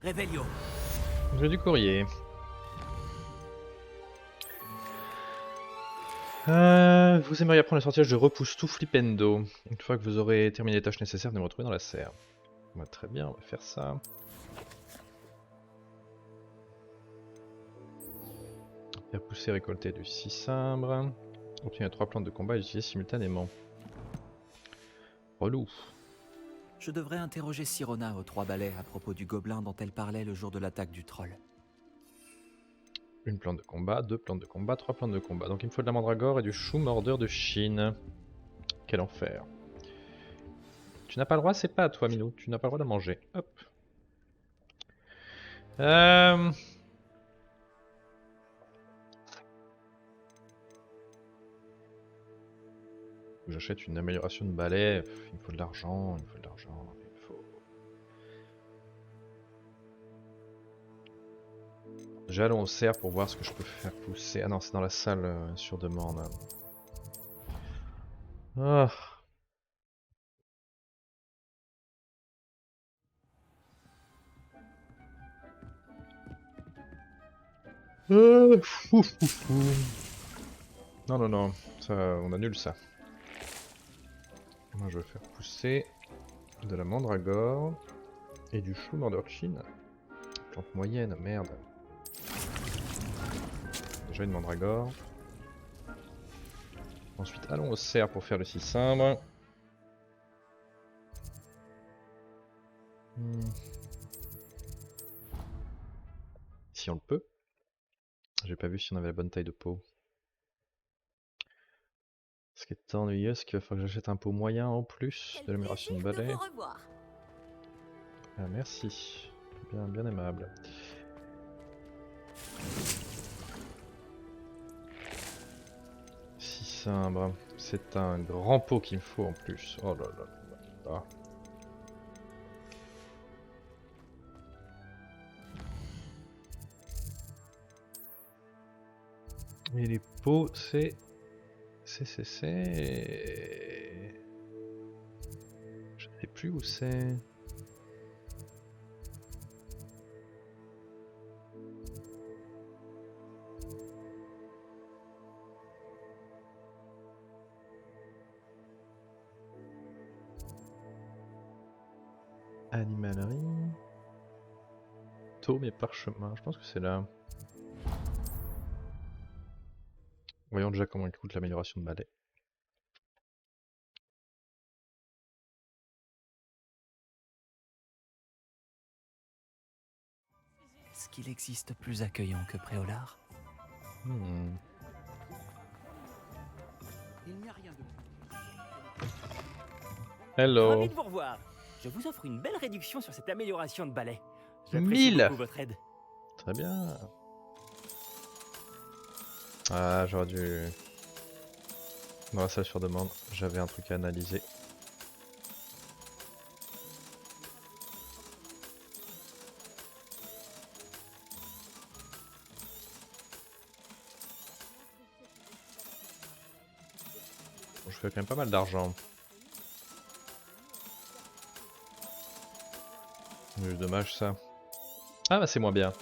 Revelio. J'ai du courrier. Vous aimeriez apprendre le sortilège de repousse tout flippendo. Une fois que vous aurez terminé les tâches nécessaires, venez me retrouver dans la serre. Très bien, on va faire ça. Faire pousser, récolter du cicimbre. Obtenir 3 plantes de combat et utiliser simultanément. Relou. Je devrais interroger Sirona aux 3 balais à propos du gobelin dont elle parlait le jour de l'attaque du troll. Une plante de combat, 2 plantes de combat, 3 plantes de combat. Donc il me faut de la mandragore et du chou mordeur de Chine. Quel enfer. Tu n'as pas le droit, c'est pas à toi Minou, tu n'as pas le droit de manger. Hop. J'achète une amélioration de balai, il me faut de l'argent, il me faut de l'argent, il me faut... J'allons au cerf pour voir ce que je peux faire pousser. Ah non, c'est dans la salle sur demande. Ah. Fou, fou, fou. Non, non, non, ça, on annule ça. Moi je vais faire pousser de la mandragore et du chou mordorchine. Plante moyenne, merde. Déjà une mandragore. Ensuite allons au cerf pour faire le cicimbre. Si on le peut. J'ai pas vu si on avait la bonne taille de pot. Ce qui est ennuyeux, c'est qu'il va falloir que j'achète un pot moyen en plus de l'amélioration de balai. Ah, merci. Bien, bien aimable. Cicimbre. C'est un grand pot qu'il me faut en plus. Oh là là là là. Et les pots, c'est... Je sais plus où c'est. Animalerie. Tome et parchemin, je pense que c'est là. Voyons déjà comment il coûte l'amélioration de balai. Est-ce qu'il existe plus accueillant que Préolard? Il n'y a rien de... Hello. Ravi de vous revoir. Je vous offre une belle réduction sur cette amélioration de balai. J'apprécie 1000. beaucoup votre aide. Très bien. Ah, j'aurais dû... Dans la salle sur demande, j'avais un truc à analyser. Bon, je fais quand même pas mal d'argent. C'est dommage ça. Ah bah c'est moins bien.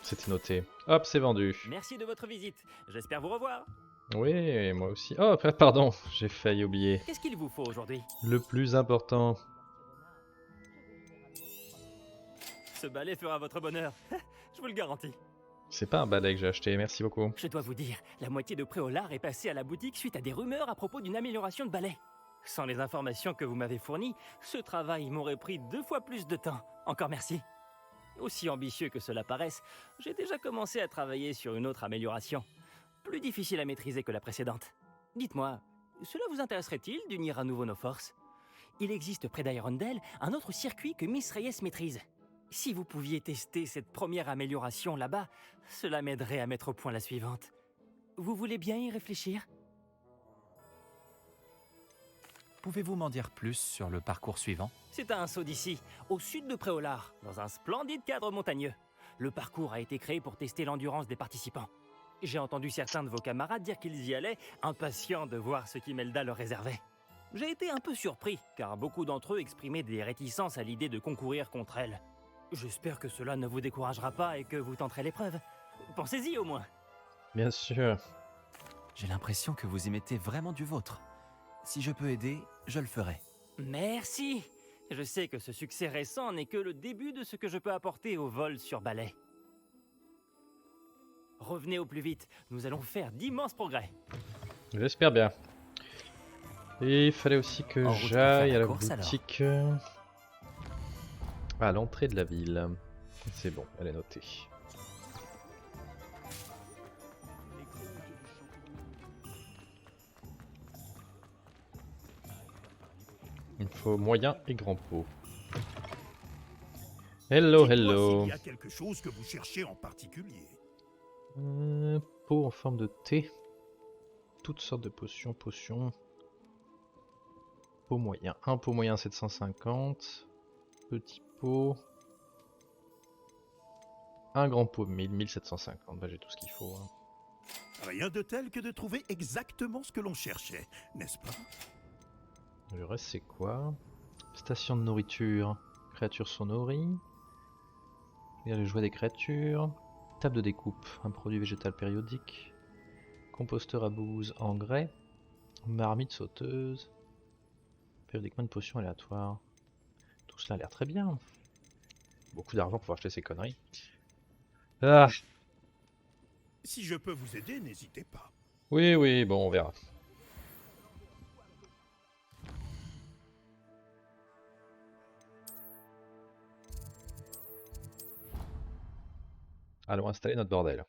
C'était noté. Hop, c'est vendu. Merci de votre visite. J'espère vous revoir. Oui, moi aussi. Oh, pardon, j'ai failli oublier. Qu'est-ce qu'il vous faut aujourd'hui? Le plus important. Ce balai fera votre bonheur. Je vous le garantis. C'est pas un balai que j'ai acheté, merci beaucoup. Je dois vous dire, la moitié de Préolard est passée à la boutique suite à des rumeurs à propos d'une amélioration de balai. Sans les informations que vous m'avez fournies, ce travail m'aurait pris 2 fois plus de temps. Encore merci. Aussi ambitieux que cela paraisse, j'ai déjà commencé à travailler sur une autre amélioration. Plus difficile à maîtriser que la précédente. Dites-moi, cela vous intéresserait-il d'unir à nouveau nos forces? Il existe près d'Irondale un autre circuit que Miss Reyes maîtrise. Si vous pouviez tester cette première amélioration là-bas, cela m'aiderait à mettre au point la suivante. Vous voulez bien y réfléchir? Pouvez-vous m'en dire plus sur le parcours suivant? C'est à un saut d'ici, au sud de Préolard, dans un splendide cadre montagneux. Le parcours a été créé pour tester l'endurance des participants. J'ai entendu certains de vos camarades dire qu'ils y allaient, impatients de voir ce qu'Imelda leur réservait. J'ai été un peu surpris, car beaucoup d'entre eux exprimaient des réticences à l'idée de concourir contre elle. J'espère que cela ne vous découragera pas et que vous tenterez l'épreuve. Pensez-y au moins. Bien sûr. J'ai l'impression que vous y mettez vraiment du vôtre. Si je peux aider, je le ferai. Merci. Je sais que ce succès récent n'est que le début de ce que je peux apporter au vol sur balai. Revenez au plus vite, nous allons faire d'immenses progrès. J'espère bien. Et il fallait aussi que En route pour j'aille faire à la la course, alors. boutique à l'entrée de la ville. C'est bon, elle est notée. Il me faut moyen et grand pot. Hello, Dites-moi hello. s'il y a quelque chose que vous cherchez en particulier. Pot en forme de thé. Toutes sortes de potions. Pot moyen. Un pot moyen 750. Petit pot. Un grand pot 1750. Bah, j'ai tout ce qu'il faut. Hein. Rien de tel que de trouver exactement ce que l'on cherchait, n'est-ce pas? Le reste c'est quoi? Station de nourriture. Créatures sont nourries. Il y a le jouet des créatures. Table de découpe. Un produit végétal périodique. Composteur à bouse, engrais. Marmite sauteuse. Périodiquement une potion aléatoire. Tout cela a l'air très bien. Beaucoup d'argent pour acheter ces conneries. Ah, Si je peux vous aider, n'hésitez pas. oui, bon, on verra. Allons installer notre bordel.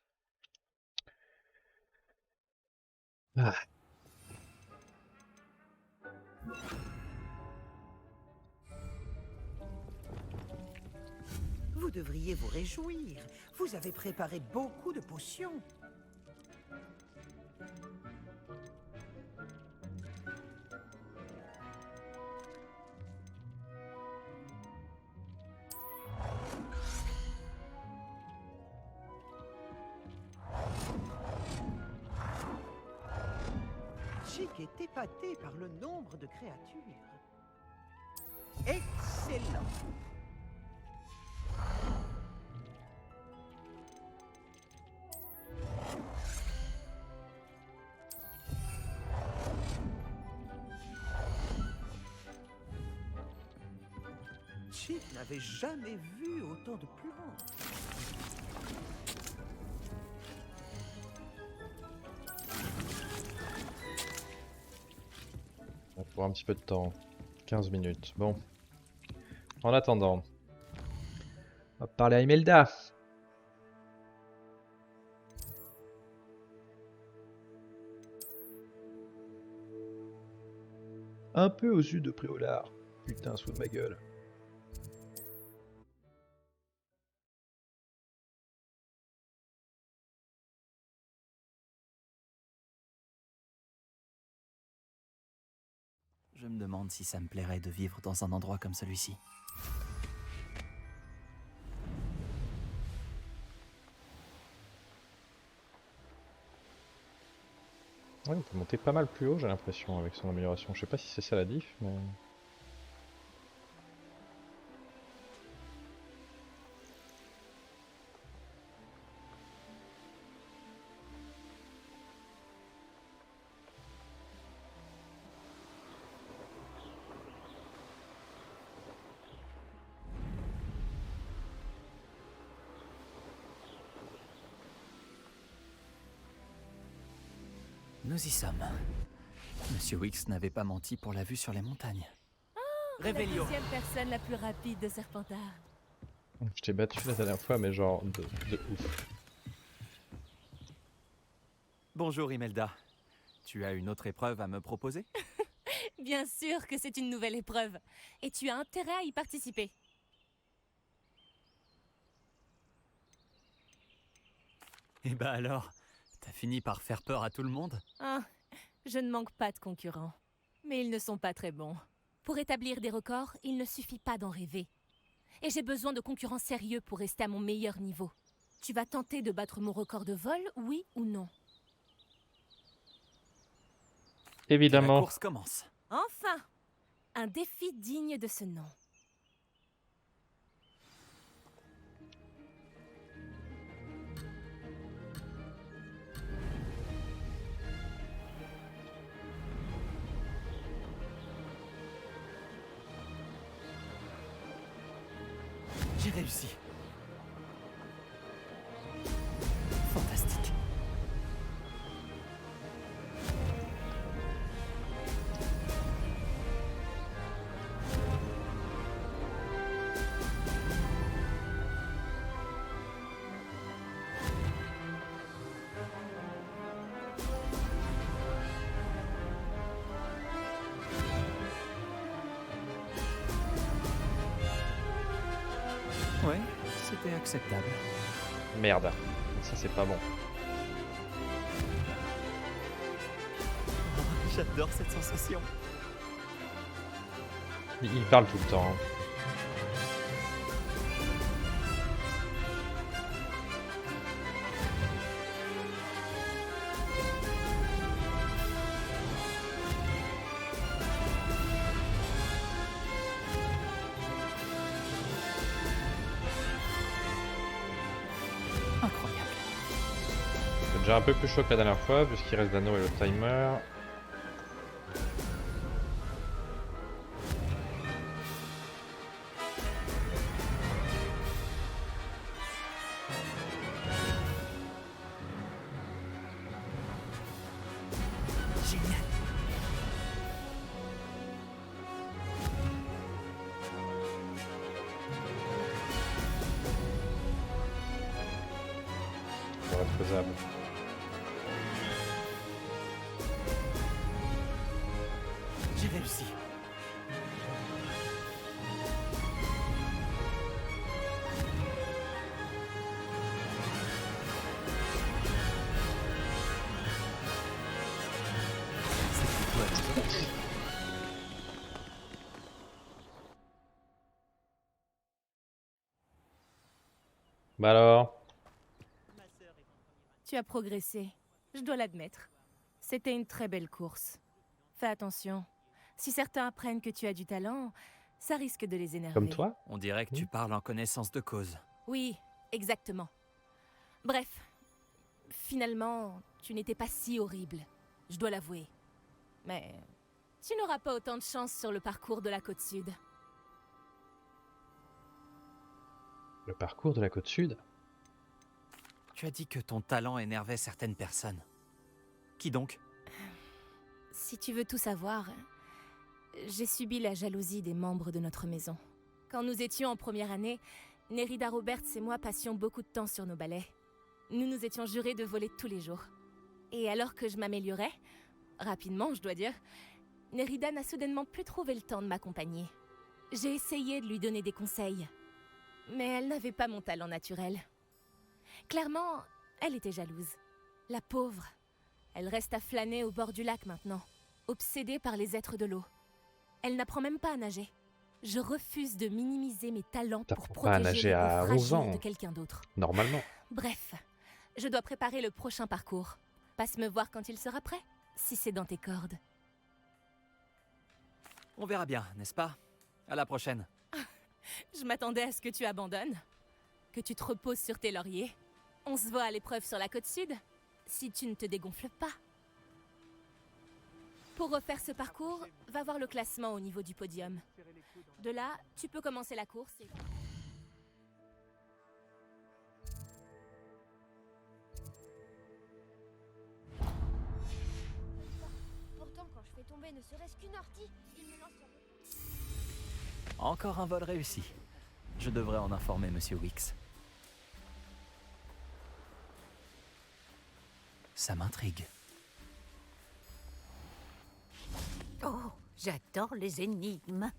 Ah. Vous devriez vous réjouir. Vous avez préparé beaucoup de potions. Chic est épaté par le nombre de créatures. Excellent. Chic n'avait jamais vu autant de plantes. On va avoir un petit peu de temps. 15 minutes. Bon. En attendant. On va parler à Imelda. Un peu au sud de Préolard. Putain, sous de ma gueule. Je me demande si ça me plairait de vivre dans un endroit comme celui-ci. Ouais, on peut monter pas mal plus haut, j'ai l'impression, avec son amélioration. Je sais pas si c'est ça la diff, mais... Nous y sommes. Monsieur Wix n'avait pas menti pour la vue sur les montagnes. La deuxième personne la plus rapide de Serpentard. Je t'ai battu la dernière fois, mais genre de ouf. Bonjour Imelda. Tu as une autre épreuve à me proposer? Bien sûr que c'est une nouvelle épreuve. Et tu as intérêt à y participer. Eh ben alors, t'as fini par faire peur à tout le monde? Ah, je ne manque pas de concurrents. Mais ils ne sont pas très bons. Pour établir des records, il ne suffit pas d'en rêver. Et j'ai besoin de concurrents sérieux pour rester à mon meilleur niveau. Tu vas tenter de battre mon record de vol, oui ou non? La Évidemment. course commence. Enfin! Un défi digne de ce nom. J'ai réussi. Fantastique. Ouais, c'était acceptable. Merde. Ça, c'est pas bon. J'adore cette sensation. Il parle tout le temps. Hein. Incroyable. C'est déjà un peu plus chaud que la dernière fois, vu ce qui reste d'anneau et le timer. Génial. Ça va être faisable. J'ai réussi. C'est plutôt amusant. Bah alors? Tu as progressé, je dois l'admettre. C'était une très belle course. Fais attention. Si certains apprennent que tu as du talent, ça risque de les énerver. Comme toi? On dirait que tu parles en connaissance de cause. Oui, exactement. Bref, finalement, tu n'étais pas si horrible, je dois l'avouer. Mais tu n'auras pas autant de chance sur le parcours de la côte sud. Le parcours de la côte sud? Tu as dit que ton talent énervait certaines personnes. Qui donc? Si tu veux tout savoir, j'ai subi la jalousie des membres de notre maison. Quand nous étions en première année, Nerida Roberts et moi passions beaucoup de temps sur nos balais. Nous nous étions jurés de voler tous les jours. Et alors que je m'améliorais, rapidement je dois dire, Nerida n'a soudainement plus trouvé le temps de m'accompagner. J'ai essayé de lui donner des conseils, mais elle n'avait pas mon talent naturel. Clairement, elle était jalouse. La pauvre. Elle reste à flâner au bord du lac maintenant, obsédée par les êtres de l'eau. Elle n'apprend même pas à nager. Je refuse de minimiser mes talents pour T'apprends pas à protéger nager à l'ego 11 ans. fragile de quelqu'un d'autre. Normalement. Bref, je dois préparer le prochain parcours. Passe me voir quand il sera prêt, si c'est dans tes cordes. On verra bien, n'est-ce pas? À la prochaine. Je m'attendais à ce que tu abandonnes, que tu te reposes sur tes lauriers. On se voit à l'épreuve sur la côte sud, si tu ne te dégonfles pas. Pour refaire ce parcours, va voir le classement au niveau du podium. De là, tu peux commencer la course et... Pourtant, quand je fais tomber ne serait-ce qu'une ortie, il me lance sur le... Encore un vol réussi. Je devrais en informer Monsieur Wicks. Ça m'intrigue. Oh, j'adore les énigmes.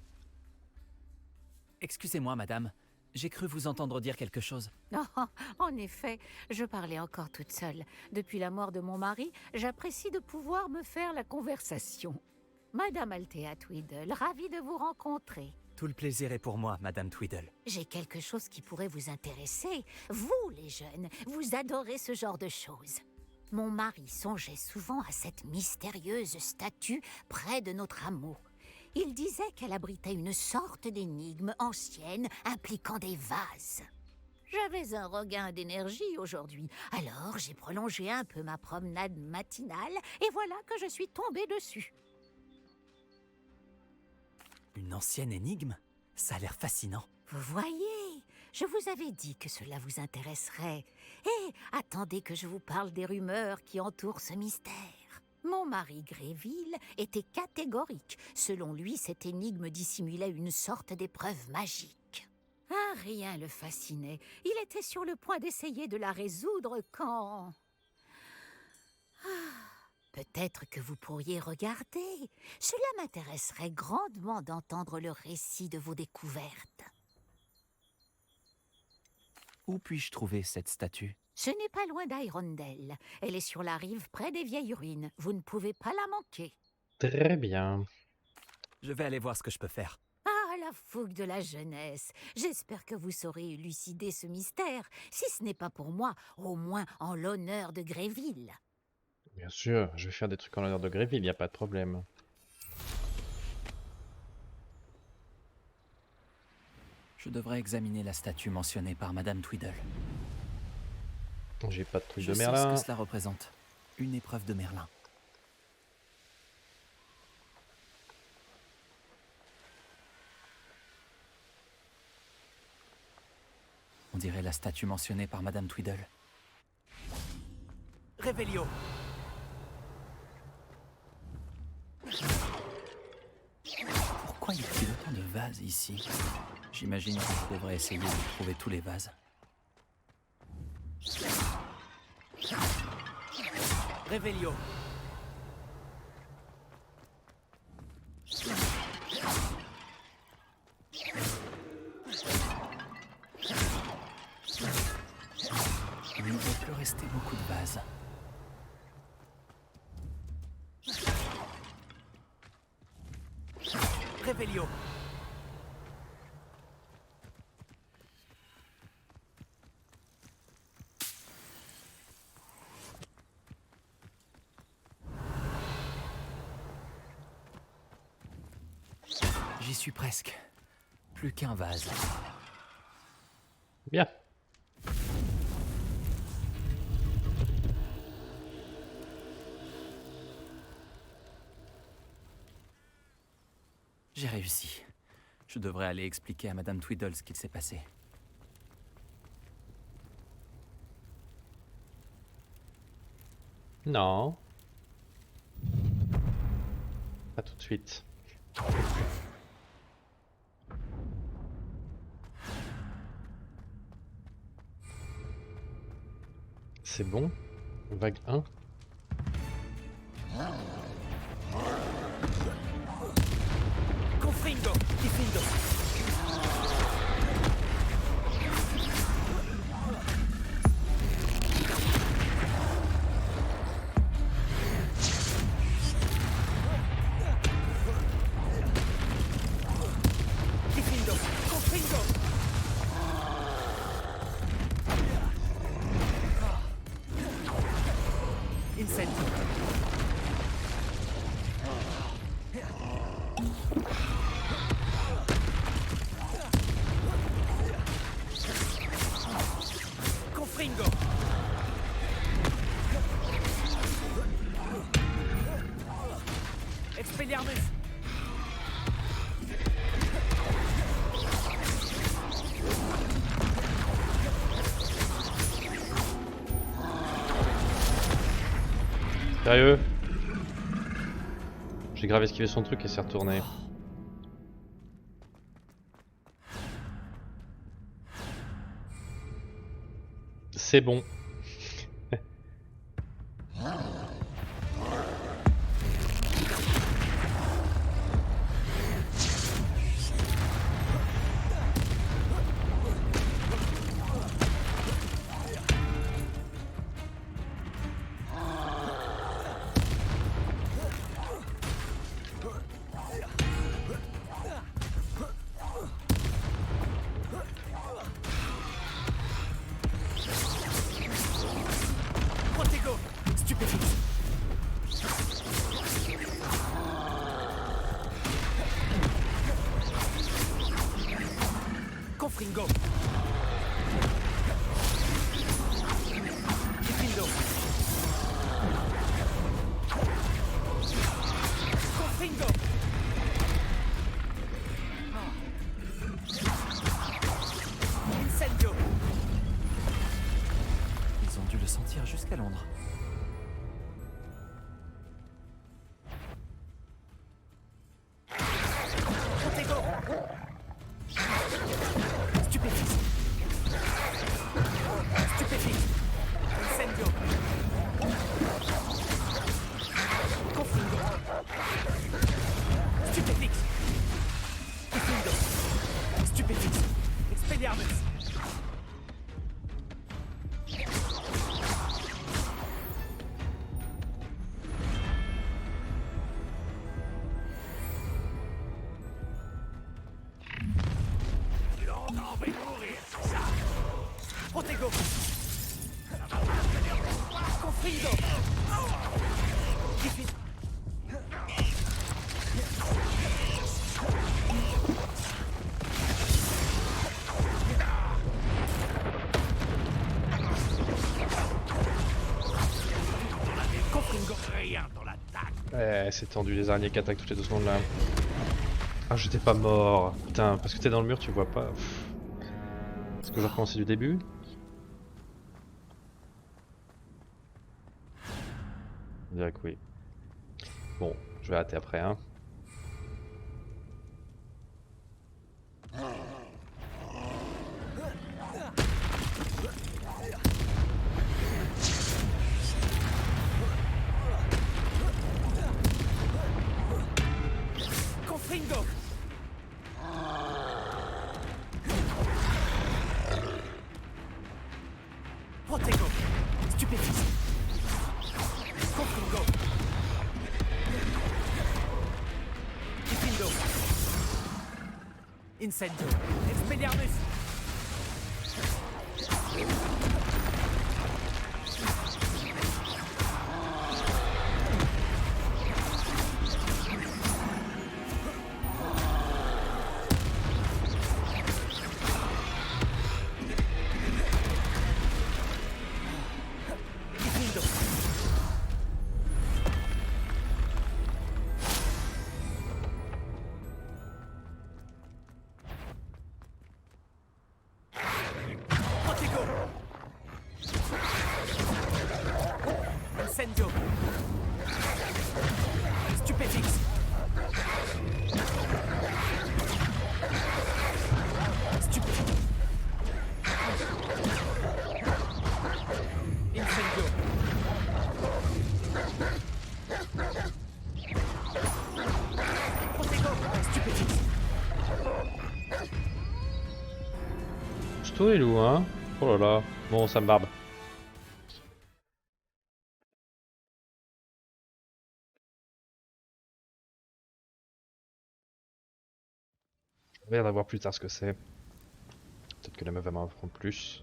Excusez-moi, madame. J'ai cru vous entendre dire quelque chose. Oh, en effet, je parlais encore toute seule. Depuis la mort de mon mari, j'apprécie de pouvoir me faire la conversation. Madame Althea Tweedle, ravie de vous rencontrer. Tout le plaisir est pour moi, madame Tweedle. J'ai quelque chose qui pourrait vous intéresser. Vous, les jeunes, vous adorez ce genre de choses. Mon mari songeait souvent à cette mystérieuse statue près de notre hameau. Il disait qu'elle abritait une sorte d'énigme ancienne impliquant des vases. J'avais un regain d'énergie aujourd'hui, alors j'ai prolongé un peu ma promenade matinale et voilà que je suis tombée dessus. Une ancienne énigme? Ça a l'air fascinant. Vous voyez, Je vous avais dit que cela vous intéresserait. Et attendez que je vous parle des rumeurs qui entourent ce mystère. Mon mari Gréville était catégorique. Selon lui, cette énigme dissimulait une sorte d'épreuve magique. Ah, rien le fascinait. Il était sur le point d'essayer de la résoudre quand... Peut-être que vous pourriez regarder. Cela m'intéresserait grandement d'entendre le récit de vos découvertes. Où puis-je trouver cette statue? Ce n'est pas loin d'Hyrondell. Elle est sur la rive près des vieilles ruines. Vous ne pouvez pas la manquer. Très bien. Je vais aller voir ce que je peux faire. Ah, la fougue de la jeunesse. J'espère que vous saurez élucider ce mystère. Si ce n'est pas pour moi, au moins en l'honneur de Gréville. Bien sûr, je vais faire des trucs en l'honneur de Gréville, il n'y a pas de problème. Je devrais examiner la statue mentionnée par Madame Tweedle. J'ai pas de truc Je de sais Merlin. ce que cela représente. Une épreuve de Merlin. On dirait la statue mentionnée par Madame Tweedle. Révélio. Pourquoi y a-t-il autant de vases ici? J'imagine que je devrais essayer de trouver tous les vases. Révélio. Il ne doit plus rester beaucoup de vases. Révélio. J'y suis presque. Plus qu'un vase. Bien. J'ai réussi. Je devrais aller expliquer à Madame Tweedle ce qu'il s'est passé. Non. Pas tout de suite. C'est bon. Vague 1. Confringo. Diffindo. Diffindo. Confringo. Incendio. Confringo. Expelliarmus. Sérieux? J'ai grave esquivé son truc et s'est retourné. C'est bon. Ils ont dû le sentir jusqu'à Londres. Protego. Stupéfixe. Stupéfixe. Incendio. Confundo. Stupéfixe. Confundo. Stupéfixe. Expelliarmus. Protego. Confundo. Diffuse. C'est tendu les araignées qui attaquent toutes les 2 secondes là. Ah, j'étais pas mort. Putain, parce que t'es dans le mur, tu vois pas. Est-ce que je recommence du début? Je dirais que oui. Bon, je vais hâter après, hein. Confringo. Protego. Stupéfixe. Confringo. Diffindo. Incendio. Expelliarmus. Diffindo. Protego. Incendio. Stupéfixe. Stupéfixe. Incendio. Protego. Stupéfixe. Sto et loup, hein. Oh là là. Bon, ça me barbe. Je vais voir plus tard ce que c'est. Peut-être que la meuf va m'en apprendre plus.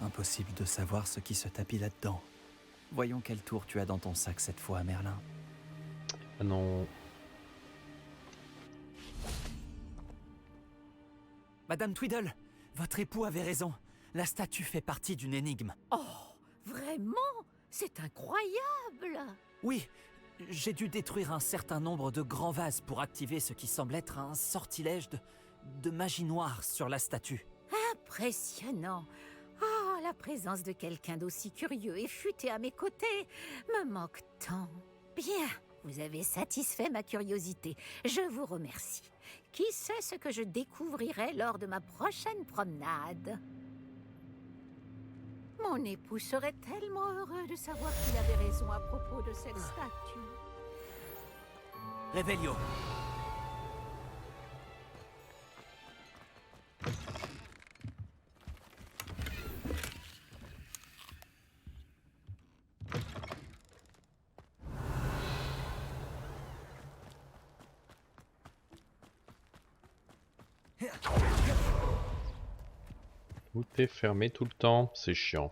Impossible de savoir ce qui se tapit là-dedans. Voyons quel tour tu as dans ton sac cette fois, Merlin. Ah non. Madame Tweedle, votre époux avait raison. La statue fait partie d'une énigme. Oh, vraiment? C'est incroyable! Oui, j'ai dû détruire un certain nombre de grands vases pour activer ce qui semble être un sortilège de magie noire sur la statue. Impressionnant! Oh, la présence de quelqu'un d'aussi curieux et futé à mes côtés me manque tant. Bien, vous avez satisfait ma curiosité. Je vous remercie. Qui sait ce que je découvrirai lors de ma prochaine promenade? Mon époux serait tellement heureux de savoir qu'il avait raison à propos de cette statue. Revelio. Tout est fermé tout le temps, c'est chiant.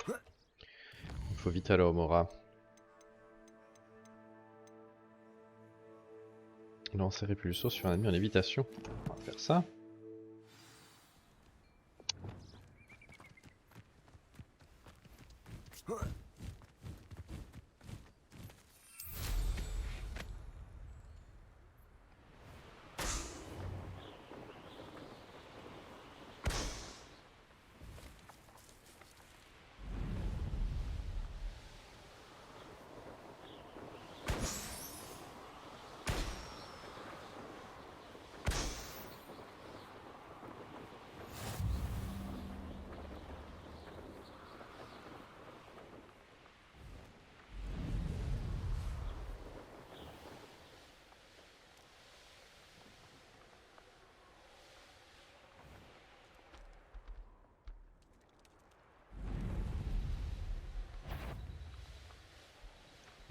Il faut vite aller au Mora. Lancer répulsor sur un ennemi en lévitation. On va faire ça.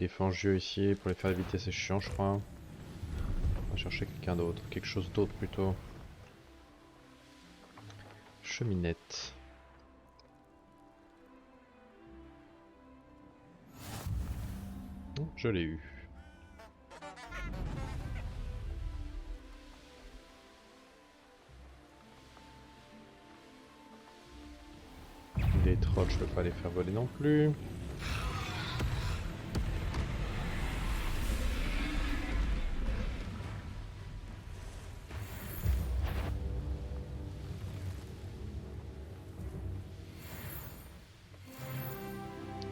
des fangieux ici pour les faire éviter, c'est chiant je crois. On va chercher quelqu'un d'autre, quelque chose d'autre plutôt. Cheminette. Oh, je l'ai eu. Les trolls, je peux pas les faire voler non plus.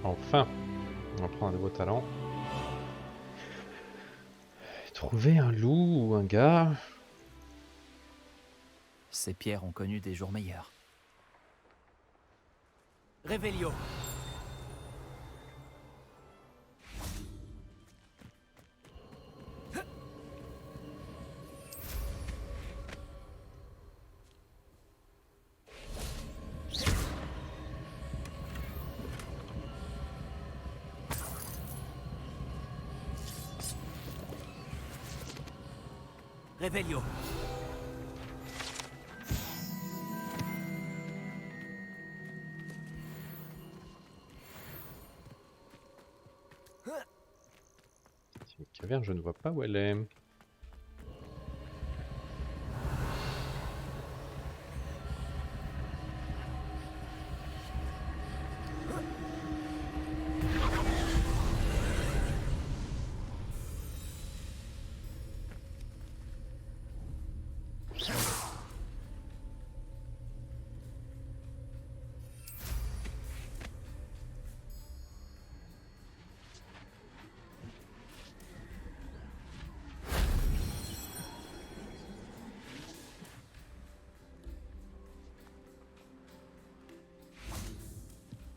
Enfin, on va prendre un nouveau talent. Trouver un loup ou un gars. Ces pierres ont connu des jours meilleurs. Réveillon. Réveillon. C'est une caverne, je ne vois pas où elle est.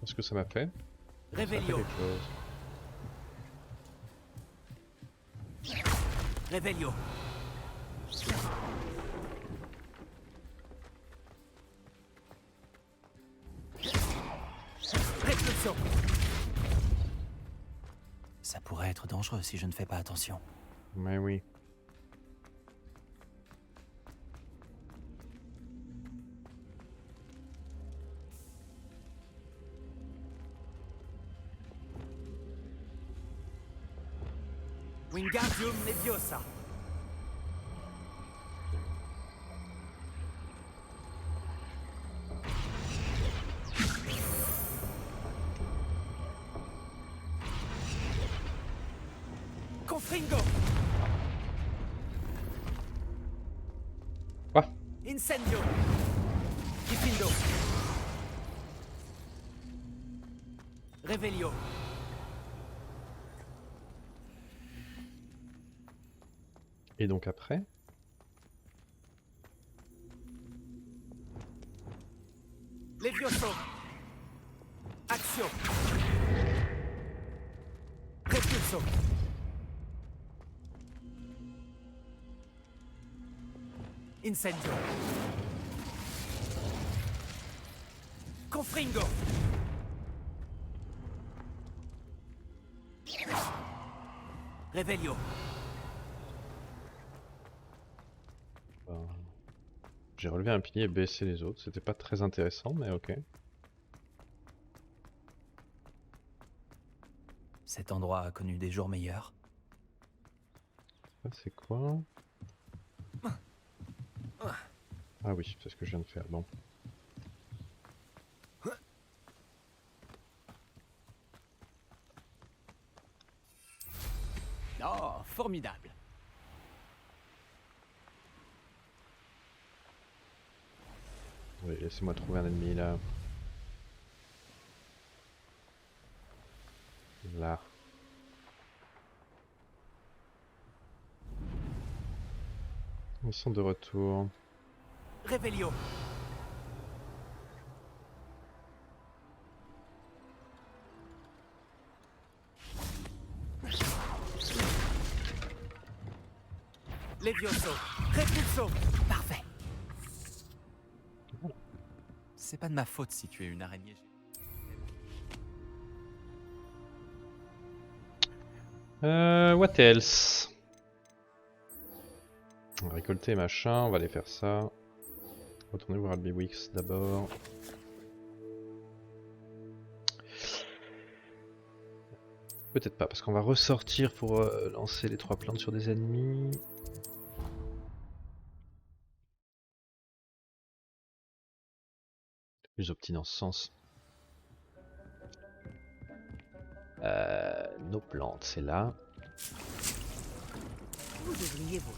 Qu'est-ce que ça m'a fait? Ça a fait Réveillon. quelque chose. Réveillon. Répulsion. Ça pourrait être dangereux si je ne fais pas attention. Mais oui. Wingardium Leviosa. Confringo. Quoi? Incendio. Diffindo. Réveillon. Et donc après? Levioso. Action. Repulso. Incendio. Confringo. Réveillon. J'ai relevé un pilier et baissé les autres. C'était pas très intéressant, mais ok. Cet endroit a connu des jours meilleurs. Ça c'est quoi? Ah oui, c'est ce que je viens de faire. Bon. Oh, formidable. Oui, laissez-moi trouver un ennemi là. Là. Ils sont de retour. Réveillon. Levioso. Repulso. Parfait. C'est pas de ma faute si tu es une araignée. What else? On va récolter machin, on va aller faire ça. Retourner voir Albewix d'abord. Peut-être pas, parce qu'on va ressortir pour lancer les 3 plantes sur des ennemis. Plus obtenu dans ce sens. Nos plantes, c'est là. Vous devriez vous.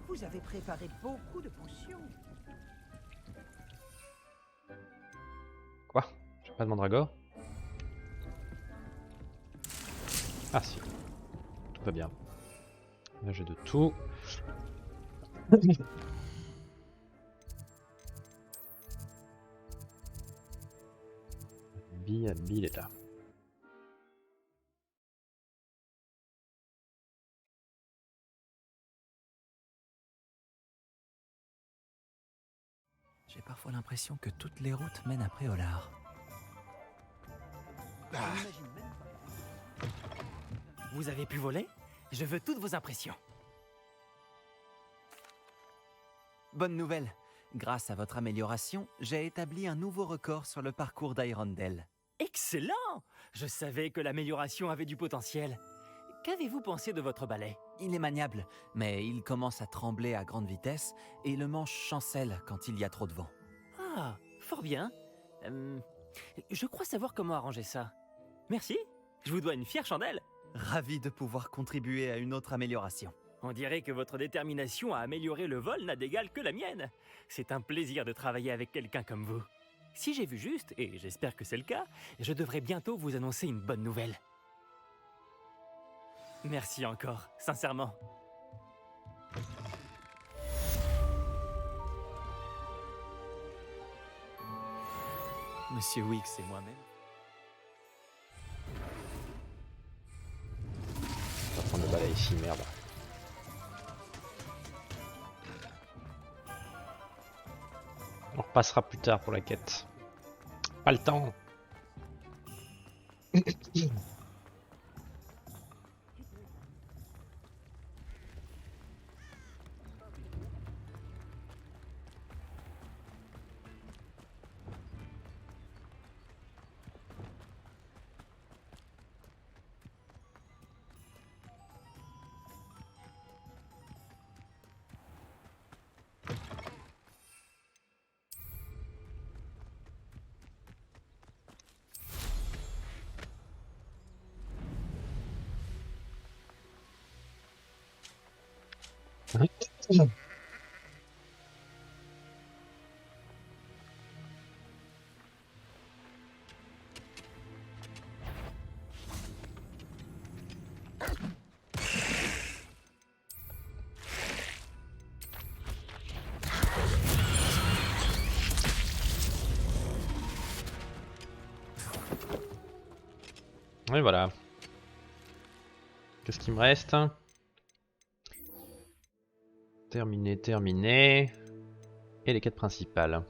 Vous avez préparé beaucoup de potions. Quoi? J'ai pas de mandragore? Ah si. Tout va bien. Là j'ai de tout. Albi est là. J'ai parfois l'impression que toutes les routes mènent à Préolard. Vous avez pu voler? Je veux toutes vos impressions. Bonne nouvelle. Grâce à votre amélioration, j'ai établi un nouveau record sur le parcours d'Hyrondell. Excellent! Je savais que l'amélioration avait du potentiel. Qu'avez-vous pensé de votre balai? Il est maniable, mais il commence à trembler à grande vitesse et le manche chancelle quand il y a trop de vent. Ah, fort bien. Je crois savoir comment arranger ça. Merci, je vous dois une fière chandelle. Ravi de pouvoir contribuer à une autre amélioration. On dirait que votre détermination à améliorer le vol n'a d'égal que la mienne. C'est un plaisir de travailler avec quelqu'un comme vous. Si j'ai vu juste, et j'espère que c'est le cas, je devrais bientôt vous annoncer une bonne nouvelle. Merci encore, sincèrement. Monsieur Wix et moi-même. On va prendre le balai ici, merde. On repassera plus tard pour la quête. Pas le temps. Et voilà. Qu'est-ce qu'il me reste? Terminé. Et les quêtes principales.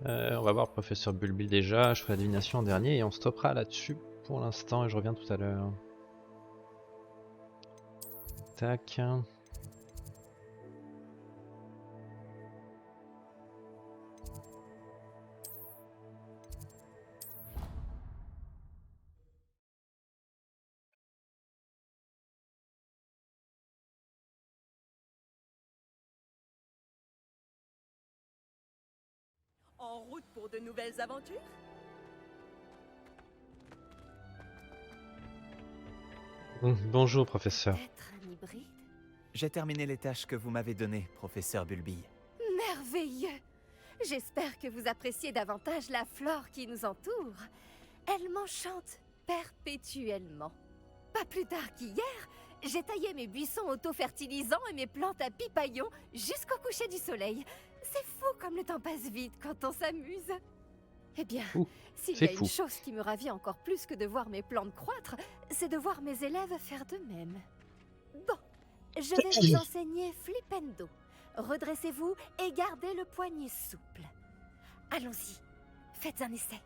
On va voir Professeur Bulbil déjà. Je ferai la divination en dernier et on stoppera là-dessus pour l'instant et je reviens tout à l'heure. Tac. En route pour de nouvelles aventures? Bonjour, professeur. Être un hybride? J'ai terminé les tâches que vous m'avez données, professeur Bulbille. Merveilleux! J'espère que vous appréciez davantage la flore qui nous entoure. Elle m'enchante perpétuellement. Pas plus tard qu'hier, j'ai taillé mes buissons auto-fertilisants et mes plantes à pipaillons jusqu'au coucher du soleil. C'est fou comme le temps passe vite quand on s'amuse. Eh bien, s'il y a une chose qui me ravit encore plus que de voir mes plantes croître, c'est de voir mes élèves faire de même. Bon, je vais vous enseigner Flipendo. Redressez-vous et gardez le poignet souple. Allons-y, faites un essai.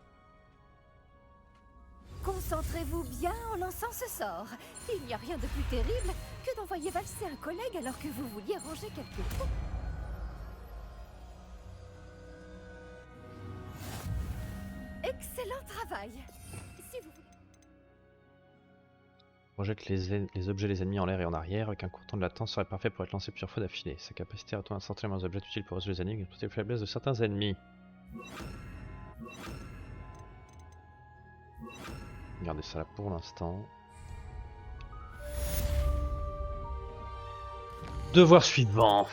Concentrez-vous bien en lançant ce sort. Il n'y a rien de plus terrible que d'envoyer valser un collègue alors que vous vouliez ranger quelque chose. Excellent travail. Si vous voulez... Projette les objets des ennemis en l'air et en arrière, avec un court temps de latence serait parfait pour être lancé plusieurs fois d'affilée. Sa capacité à retourner instantanément aux objets est utile pour résoudre les énigmes et exploiter les faiblesses de certains ennemis. Regardez ça là pour l'instant. Devoir suivant.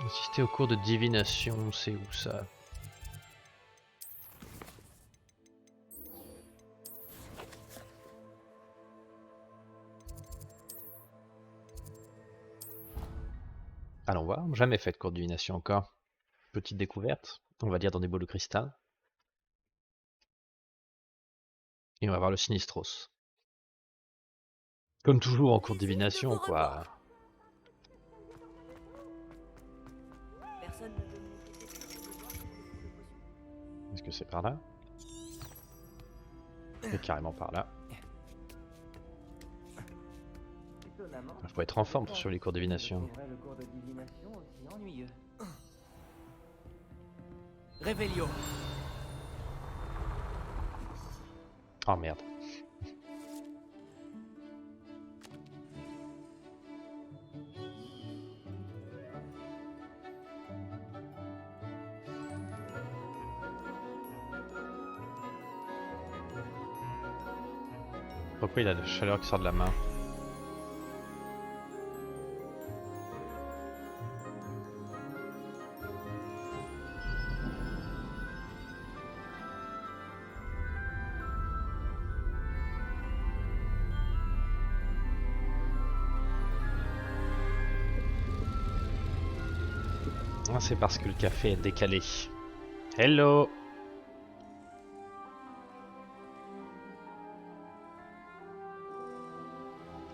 Assister au cours de divination, c'est où ça? Allons voir, jamais fait de cours de divination encore. Petite découverte, on va dire dans des bols de cristal. Et on va voir le Sinistros. Comme toujours en cours de divination, quoi. Est-ce que c'est par là? C'est carrément par là. Il faut être en forme pour suivre les cours de divination. Réveillon. Oh merde. Pourquoi il a de la chaleur qui sort de la main? C'est parce que le café est décalé. Hello!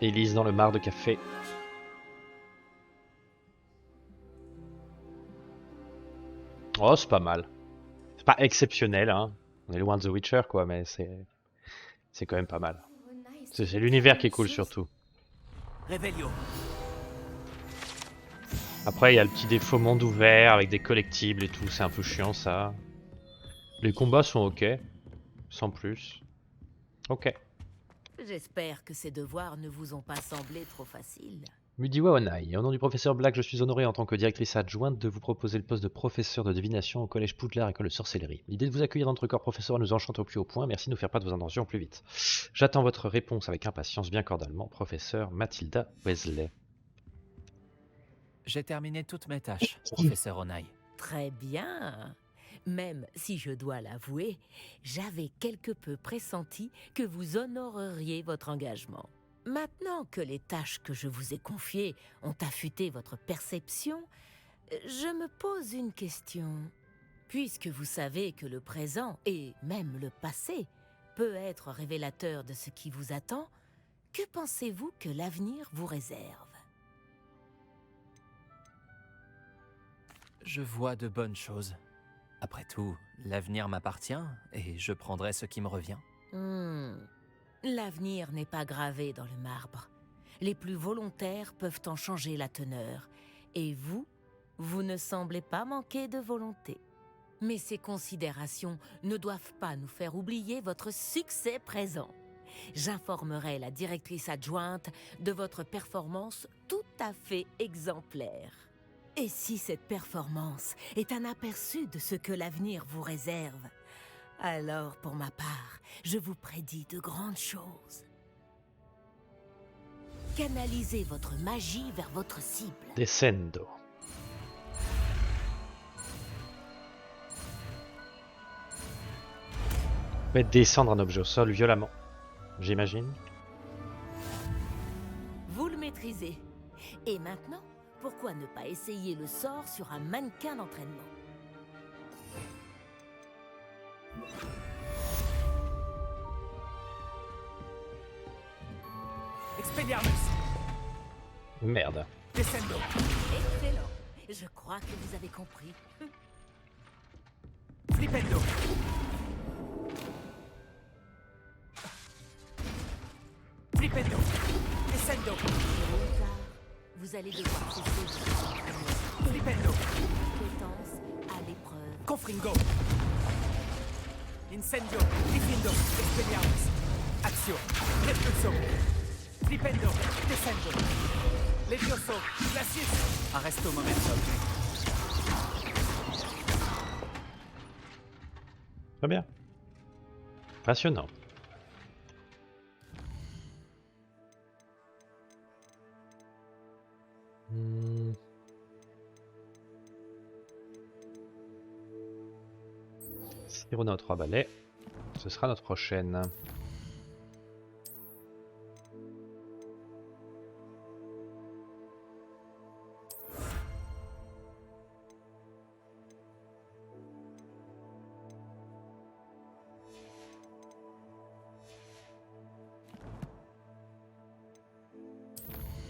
Élise dans le mar de café. Oh, c'est pas mal. C'est pas exceptionnel, hein. On est loin de The Witcher, quoi, mais c'est quand même pas mal. C'est l'univers qui est cool, surtout. Réveillon. Après, il y a le petit défaut monde ouvert avec des collectibles et tout, c'est un peu chiant ça. Les combats sont ok, sans plus. Ok. J'espère que ces devoirs ne vous ont pas semblé trop faciles. Mudiwa Onai, au nom du professeur Black, je suis honoré en tant que directrice adjointe de vous proposer le poste de professeur de divination au collège Poudlard, école de sorcellerie. L'idée de vous accueillir dans notre corps professeur nous enchante au plus haut point, merci de nous faire part de vos intentions au plus vite. J'attends votre réponse avec impatience, bien cordialement, professeur Mathilda Wesley. J'ai terminé toutes mes tâches, professeur Onai. Très bien. Même si je dois l'avouer, j'avais quelque peu pressenti que vous honoreriez votre engagement. Maintenant que les tâches que je vous ai confiées ont affûté votre perception, je me pose une question. Puisque vous savez que le présent, et même le passé, peut être révélateur de ce qui vous attend, que pensez-vous que l'avenir vous réserve ? Je vois de bonnes choses. Après tout, l'avenir m'appartient et je prendrai ce qui me revient. L'avenir n'est pas gravé dans le marbre. Les plus volontaires peuvent en changer la teneur. Et vous ne semblez pas manquer de volonté. Mais ces considérations ne doivent pas nous faire oublier votre succès présent. J'informerai la directrice adjointe de votre performance tout à fait exemplaire. Et si cette performance est un aperçu de ce que l'avenir vous réserve, alors pour ma part, je vous prédis de grandes choses. Canalisez votre magie vers votre cible. Descendo. Faites descendre un objet au sol violemment, j'imagine. Vous le maîtrisez. Et maintenant, pourquoi ne pas essayer le sort sur un mannequin d'entraînement? Expelliarmus. Merde. Descendo. Excellent. Je crois que vous avez compris. Flipendo. Flipendo. Vous allez devoir cesser de Flipendo. compétence à l'épreuve. Confringo. Incendio. Diffindo. Expelliarmus. Accio. Repulso. Flipendo. Descendo. Levioso. Glacius. Arresto momentum. Très bien. Passionnant. Sirona aux 3 balais. Ce sera notre prochaine.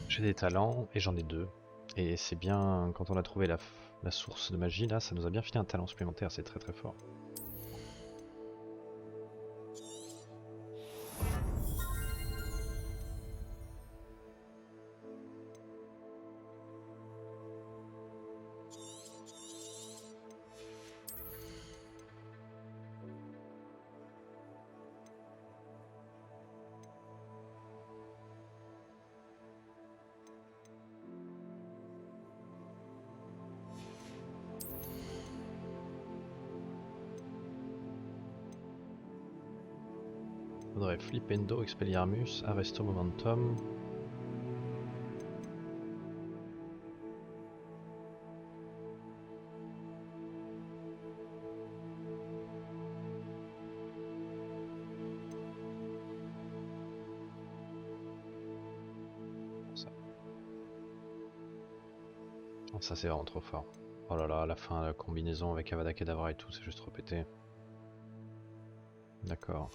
J'ai des talents et j'en ai 2. Et c'est bien, quand on a trouvé la source de magie là, ça nous a bien filé un talent supplémentaire, c'est très très fort. Faudrait Flipendo, Expelliarmus, Arresto Momentum. Ça c'est vraiment trop fort. Oh là là, la fin, la combinaison avec Avada Kedavra et tout, c'est juste trop pété. D'accord.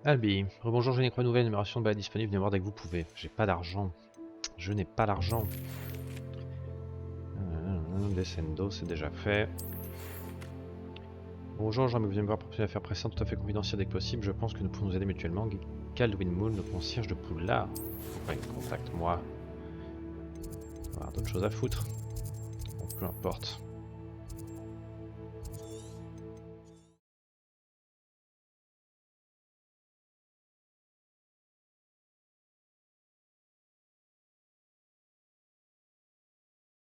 Albi, rebonjour, je n'ai pas de nouvelle numération de balai disponible, venez voir dès que vous pouvez. J'ai pas d'argent. Je n'ai pas d'argent. Descendo, c'est déjà fait. Bonjour, j'aimerais vous voir proposer une affaire pressante tout à fait confidentielle dès que possible. Je pense que nous pouvons nous aider mutuellement. Kaldwin Moon, le concierge de Poudlard. Pourquoi il me contacte moi? On va avoir d'autres choses à foutre. Bon, peu importe.